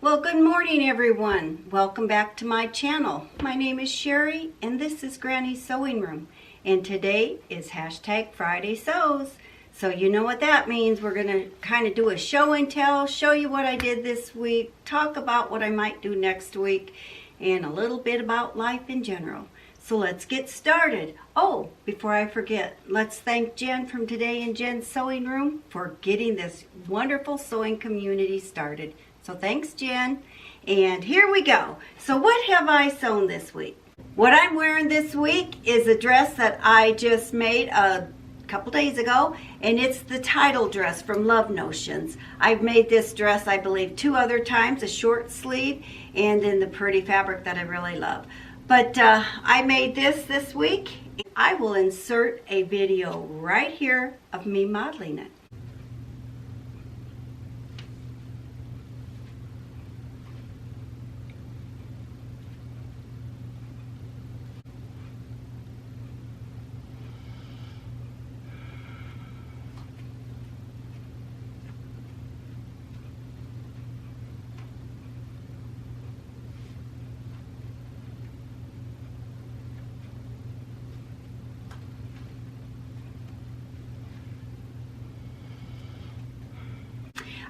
Well, good morning everyone. Welcome back to my channel. My name is Sherry and this is Granny's Sewing Room. And today is hashtag Fridaysews. So you know what that means. We're going to kind of do a show and tell, show you what I did this week, talk about what I might do next week, and a little bit about life in general. So let's get started. Oh, before I forget, let's thank Jen from Today in Jen's Sewing Room for getting this wonderful sewing community started. So thanks, Jen. And here we go. So what have I sewn this week? What I'm wearing this week is a dress that I just made a couple days ago, and it's the Tidal dress from Love Notions. I've made this dress, I believe, 2 other times, a short sleeve and in the pretty fabric that I really love. But I made this week. I will insert a video right here of me modeling it.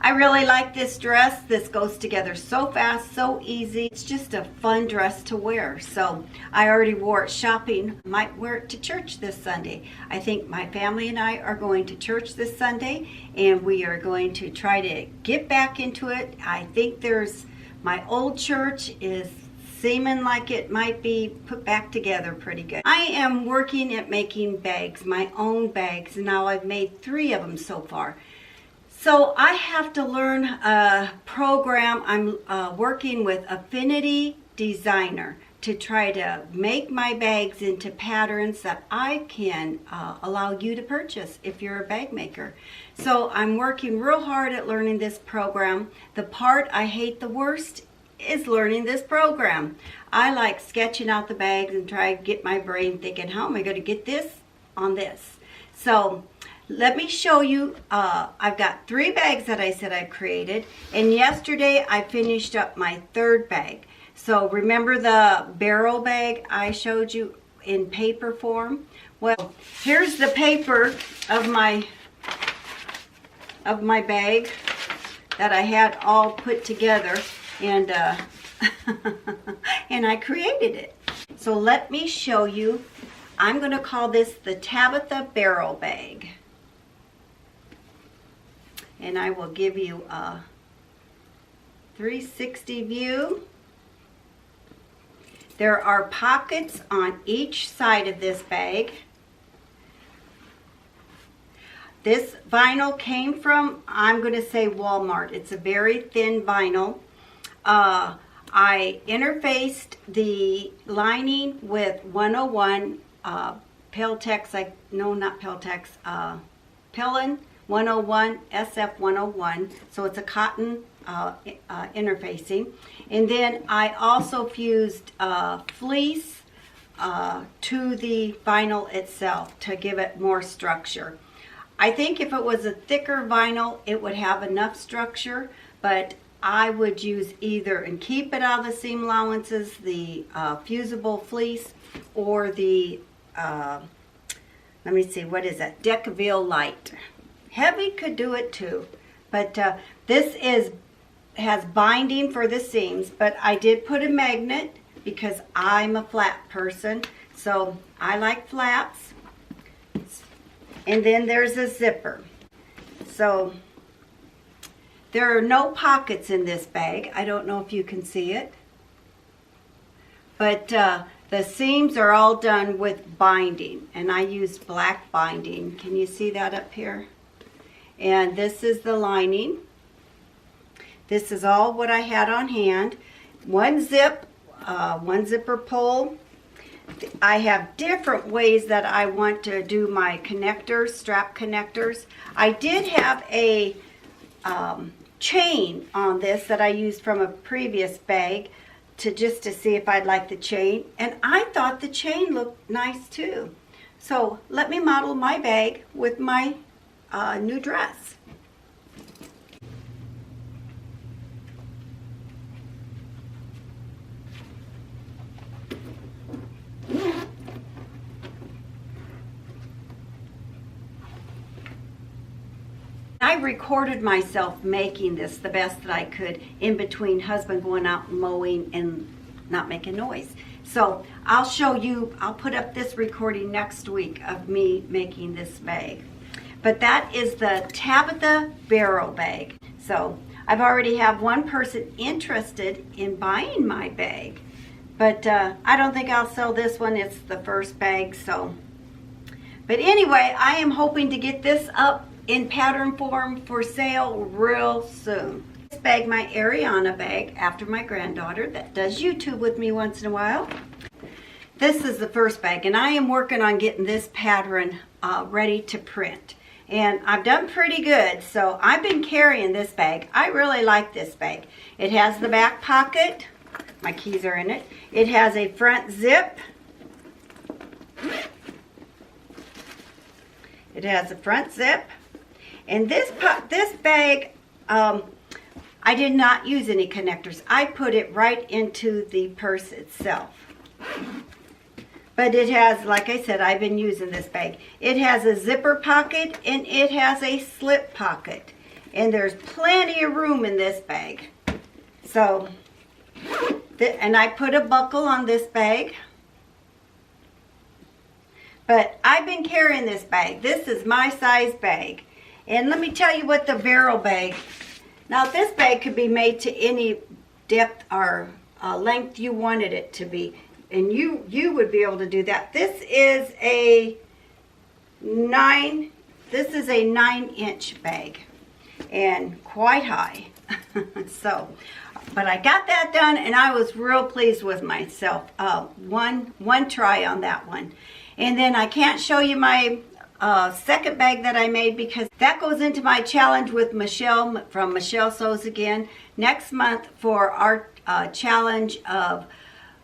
I really like this dress. This goes together so fast, so easy. It's just a fun dress to wear. So I already wore it shopping. Might wear it to church this Sunday. I think my family and I are going to church this Sunday, and we are going to try to get back into it. I think my old church is seeming like it might be put back together pretty good. I am working at making bags, my own bags. Now I've made 3 of them so far. So I have to learn a program. I'm working with Affinity Designer to try to make my bags into patterns that I can allow you to purchase if you're a bag maker. So I'm working real hard at learning this program. The part I hate the worst is learning this program. I like sketching out the bags and try to get my brain thinking, how am I going to get this on this? So let me show you. I've got 3 bags that I said I created, and yesterday I finished up my 3rd bag. So remember the barrel bag I showed you in paper form? Well, here's the paper of my bag that I had all put together, and and I created it. So let me show you. I'm going to call this the Tabitha barrel bag. And I will give you a 360 view. There are pockets on each side of this bag. This vinyl came from, I'm going to say, Walmart. It's a very thin vinyl. I interfaced the lining with 101 Peltex, no, not Peltex, Pellin 101 SF 101, so it's a cotton interfacing. And then I also fused fleece to the vinyl itself to give it more structure. I think if it was a thicker vinyl it would have enough structure, but I would use either, and keep it out of the seam allowances, the fusible fleece, or the let me see, what is that, Decaville Light. Heavy could do it too, but this has binding for the seams, but I did put a magnet because I'm a flat person, so I like flats. And then there's a zipper. So there are no pockets in this bag. I don't know if you can see it, but the seams are all done with binding, and I used black binding. Can you see that up here? And this is the lining. This is all what I had on hand. 1 zip, 1 zipper pull. I have different ways that I want to do my connectors, strap connectors. I did have a chain on this that I used from a previous bag just to see if I'd like the chain, and I thought the chain looked nice too. So let me model my bag with my new dress. I recorded myself making this the best that I could in between husband going out mowing and not making noise. So I'll show you, I'll put up this recording next week of me making this bag. But that is the Tabitha barrel bag. So I've already have one person interested in buying my bag. But I don't think I'll sell this one. It's the first bag, so. But anyway, I am hoping to get this up in pattern form for sale real soon. This bag, my Arianna bag, after my granddaughter that does YouTube with me once in a while. This is the first bag, and I am working on getting this pattern ready to print. And I've done pretty good, so I've been carrying this bag. I really like this bag. It has the back pocket. My keys are in it. It has a front zip. It has a front zip. And this bag, I did not use any connectors. I put it right into the purse itself. But it has, like I said, I've been using this bag. It has a zipper pocket and it has a slip pocket. And there's plenty of room in this bag. So, and I put a buckle on this bag. But I've been carrying this bag. This is my size bag. And let me tell you what the barrel bag. Now this bag could be made to any depth or length you wanted it to be. And you would be able to do that. This is a 9-inch bag. And quite high. So, but I got that done and I was real pleased with myself. One try on that one. And then I can't show you my second bag that I made because that goes into my challenge with Michelle from Michelle Sews Again next month for our challenge of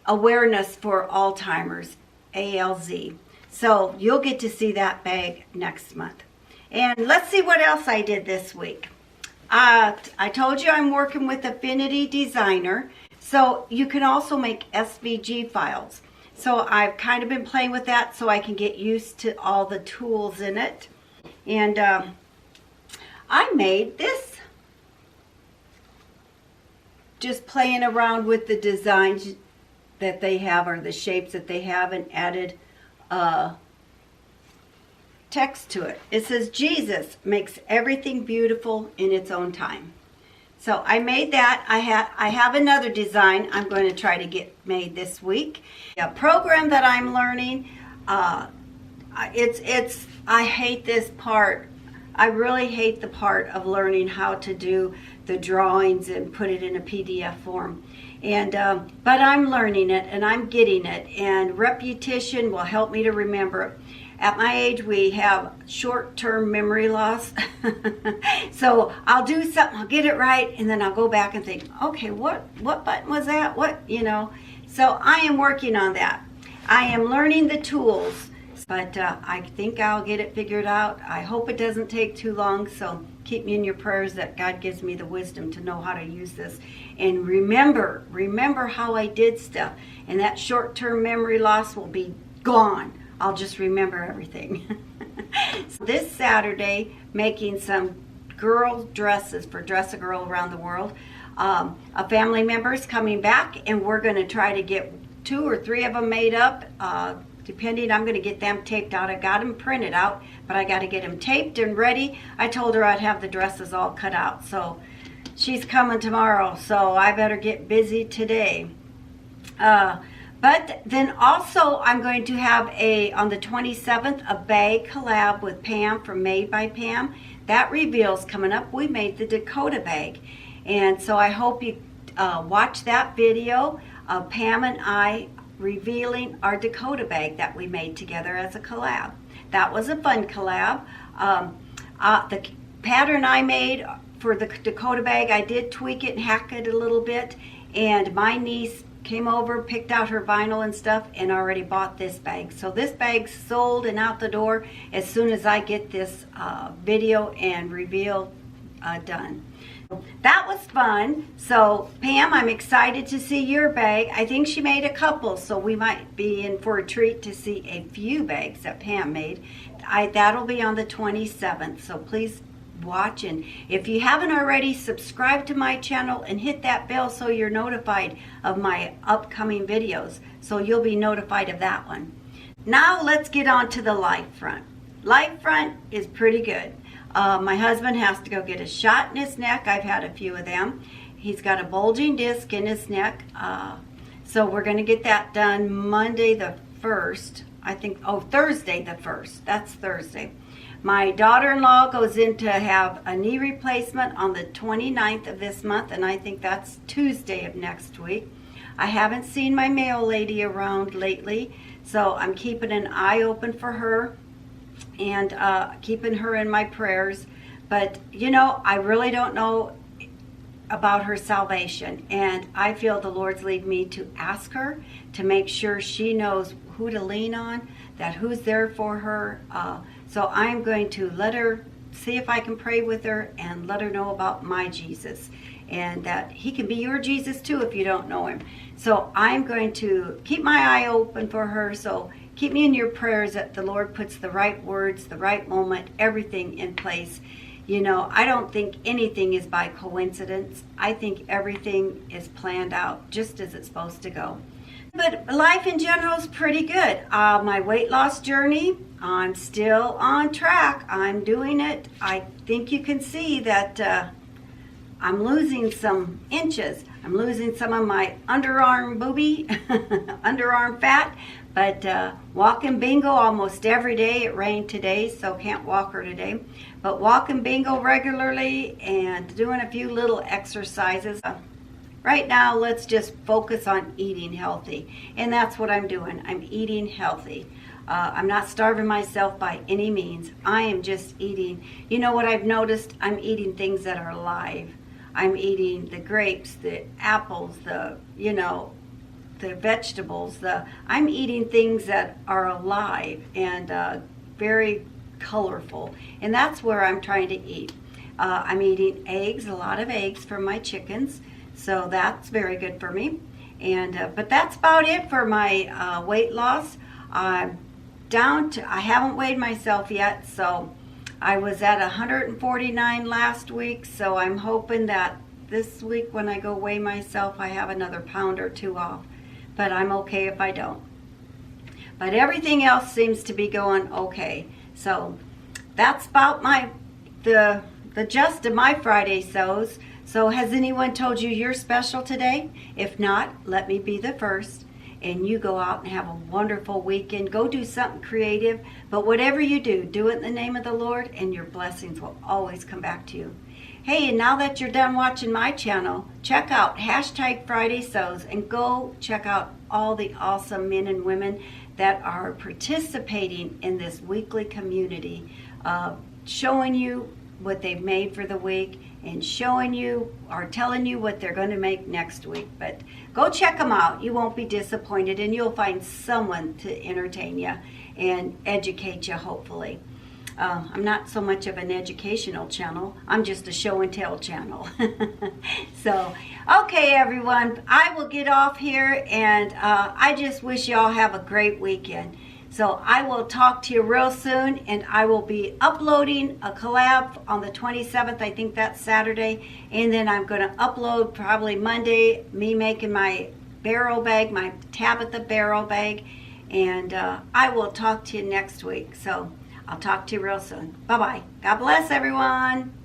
awareness for Alzheimer's, ALZ. So you'll get to see that bag next month. And let's see what else I did this week. I told you I'm working with Affinity Designer, so you can also make SVG files. So I've kind of been playing with that so I can get used to all the tools in it. And I made this. Just playing around with the designs that they have or the shapes that they have and added text to it. It says, Jesus makes everything beautiful in its own time. So I made that. I have another design I'm going to try to get made this week. A program that I'm learning, I hate this part. I really hate the part of learning how to do the drawings and put it in a PDF form. And but I'm learning it and I'm getting it, and repetition will help me to remember it. At my age, we have short-term memory loss. So I'll do something, I'll get it right, and then I'll go back and think, okay, what button was that? What, you know? So I am working on that. I am learning the tools, but I think I'll get it figured out. I hope it doesn't take too long, so keep me in your prayers that God gives me the wisdom to know how to use this. And remember how I did stuff, and that short-term memory loss will be gone. I'll just remember everything. So this Saturday, making some girl dresses for Dress a Girl Around the World. A family member is coming back, and we're going to try to get 2 or 3 of them made up. Depending, I'm going to get them taped out. I got them printed out, but I got to get them taped and ready. I told her I'd have the dresses all cut out. So she's coming tomorrow, so I better get busy today. But then also I'm going to have on the 27th, a bag collab with Pam from Made by Pam. That reveal's coming up. We made the Dakota bag. And so I hope you watch that video of Pam and I revealing our Dakota bag that we made together as a collab. That was a fun collab. The pattern I made for the Dakota bag, I did tweak it and hack it a little bit. And my niece came over, picked out her vinyl and stuff, and already bought this bag. So this bag's sold and out the door as soon as I get this video and reveal done. That was fun. So Pam, I'm excited to see your bag. I think she made a couple, so we might be in for a treat to see a few bags that Pam made. That'll be on the 27th, so please watch. And if you haven't already, subscribe to my channel and hit that bell so you're notified of my upcoming videos. So you'll be notified of that one. Now let's get on to the life front. Life front is pretty good. My husband has to go get a shot in his neck. I've had a few of them. He's got a bulging disc in his neck. So we're going to get that done Monday the 1st. I think, Thursday the 1st. That's Thursday. My daughter-in-law goes in to have a knee replacement on the 29th of this month, and I think that's Tuesday of next week. I haven't seen my mail lady around lately, so I'm keeping an eye open for her and keeping her in my prayers. But, you know, I really don't know about her salvation, and I feel the Lord's lead me to ask her to make sure she knows who to lean on, that who's there for her. So I'm going to let her, see if I can pray with her and let her know about my Jesus, and that he can be your Jesus too if you don't know him. So I'm going to keep my eye open for her. So keep me in your prayers that the Lord puts the right words, the right moment, everything in place. You know, I don't think anything is by coincidence. I think everything is planned out just as it's supposed to go. But life in general is pretty good. My weight loss journey, I'm still on track. I'm doing it. I think you can see that I'm losing some inches. I'm losing some of my underarm booby, underarm fat. But walking bingo almost every day. It rained today, so can't walk her today. But walking bingo regularly and doing a few little exercises. Right now, let's just focus on eating healthy. And that's what I'm doing. I'm eating healthy. I'm not starving myself by any means. I am just eating. You know what I've noticed? I'm eating things that are alive. I'm eating the grapes, the apples, the vegetables. I'm eating things that are alive and very colorful. And that's where I'm trying to eat. I'm eating eggs, a lot of eggs for my chickens. So that's very good for me. And but that's about it for my weight loss. I'm down to, I haven't weighed myself yet, so I was at 149 last week. So I'm hoping that this week when I go weigh myself, I have another pound or 2 off. But I'm okay if I don't. But everything else seems to be going okay. So that's about the gist of my Fridaysews. So has anyone told you you're special today? If not, let me be the first. And you go out and have a wonderful weekend. Go do something creative. But whatever you do, do it in the name of the Lord, and your blessings will always come back to you. Hey, and now that you're done watching my channel, check out #Fridaysews and go check out all the awesome men and women that are participating in this weekly community, showing you what they've made for the week and showing you or telling you what they're going to make next week. But go check them out. You won't be disappointed, and you'll find someone to entertain you and educate you, hopefully. I'm not so much of an educational channel. I'm just a show and tell channel. So, okay, everyone, I will get off here, and I just wish y'all have a great weekend. So I will talk to you real soon, and I will be uploading a collab on the 27th. I think that's Saturday. And then I'm going to upload probably Monday, me making my barrel bag, my Tabitha barrel bag. And I will talk to you next week. So I'll talk to you real soon. Bye-bye. God bless everyone.